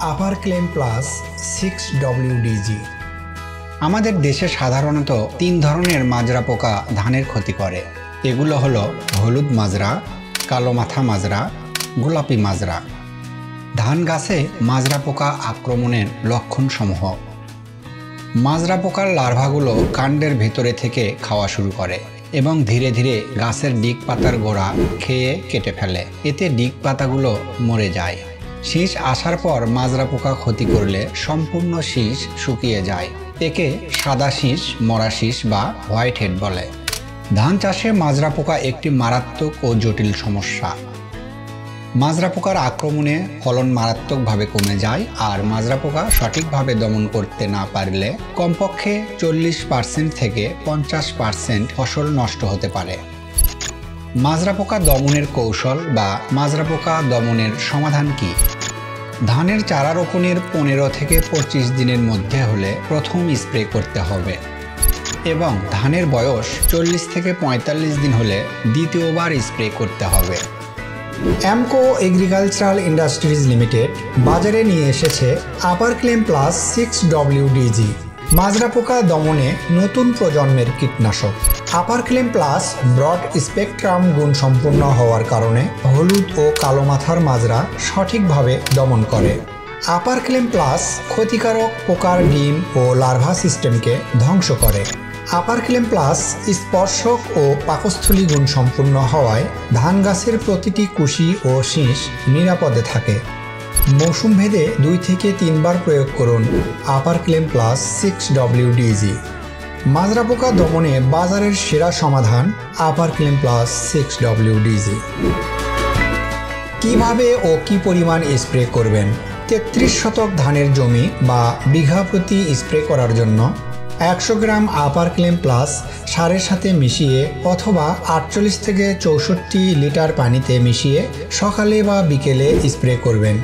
আপার claim plus 6WDG। আমাদের দেশে সাধারণত 3 ধরনের মাজরা পোকা ধানের ক্ষতি করে। এগুলো হলো হলুদ মাজরা, কালো মাথা মাজরা, গোলাপি মাজরা। ধান গাছে মাজরা পোকা আক্রমণের লক্ষণসমূহ। মাজরা পোকার লার্ভাগুলো কাণ্ডের ভেতরে থেকে খাওয়া শুরু করে এবং ধীরে ধীরে গাছের ডিগ পাতার গোড়া খেয়ে কেটে ফেলে। এতে ডিগ পাতাগুলো মরে যায়। শীষ আসার পর মাজরা পোকা ক্ষতি করলে সম্পূর্ণ শীষ শুকিয়ে যায়। একে সাদা শীষ, মরা শীষ বা হোয়াইট হেড বলে। ধান চাষে মাজরা পোকা একটি মারাত্মক ও জটিল সমস্যা। মাজরা পোকার আক্রমণে ফলন মারাত্মকভাবে কমে যায় আর মাজরা পোকা সঠিকভাবে দমন করতে না পারলে কমপক্ষে 40% থেকে 50% ফসল নষ্ট হতে পারে। মাজরা পোকা দমনের কৌশল বা মাজরা পোকা দমনের সমাধান কি? ধানের চারা রোপণের 15 থেকে 25 দিনের মধ্যে হলে প্রথম স্প্রে করতে হবে এবং ধানের বয়স 40 থেকে 45 দিন হলে দ্বিতীয়বার স্প্রে করতে হবে। অ্যামকো এগ্রিকালচারাল ইন্ডাস্ট্রিজ লিমিটেড বাজারে নিয়ে এসেছে আপার ক্লেম প্লাস 6WDG, মাজরা পোকা দমনে নতুন প্রজন্মের কীটনাশক। আপার ক্লেম প্লাস ব্রড স্পেকট্রাম গুণ সম্পন্ন হওয়ার কারণে হলুদ ও কালো মাথার মাজরা সঠিকভাবে দমন করে। আপার ক্লেম প্লাস ক্ষতিকারক পোকার ডিম ও লার্ভা সিস্টেমকে ধ্বংস করে। আপার ক্লেম প্লাস স্পর্শক ও পাকস্থলী গুণ সম্পূর্ণ হওয়ায় ধান গাছের প্রতিটি কুশি ও শীষ নিরাপদে থাকে। মৌসুম ভেদে 2 থেকে 3 বার প্রয়োগ করুন আপার ক্লেম প্লাস 6WDG। মাজরা পোকা দমনে বাজারের সেরা সমাধান আপার ক্লেম প্লাস 6WDG। কিভাবে ও কি পরিমাণ স্প্রে করবেন? 33 শতক ধানের জমি বা বিঘা প্রতি স্প্রে করার জন্য 100 গ্রাম আপার ক্লেম প্লাস সারের সাথে মিশিয়ে অথবা 48 থেকে 64 লিটার পানিতে মিশিয়ে সকালে বা বিকেলে স্প্রে করবেন।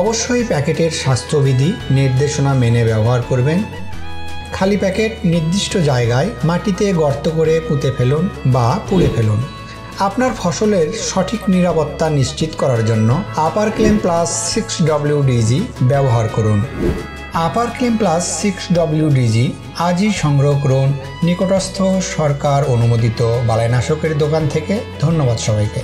অবশ্যই প্যাকেটের স্বাস্থ্যবিধি নির্দেশনা মেনে ব্যবহার করবেন। খালি প্যাকেট নির্দিষ্ট জায়গায় মাটিতে গর্ত করে পুঁতে ফেলুন বা পুড়ে ফেলুন। আপনার ফসলের সঠিক নিরাপত্তা নিশ্চিত করার জন্য আপার ক্লেম প্লাস 6WDG ব্যবহার করুন। আপার ক্লেম প্লাস 6WDG আজই সংগ্রহ করুন নিকটস্থ সরকার অনুমোদিত বালাইনাশকের দোকান থেকে। ধন্যবাদ সবাইকে।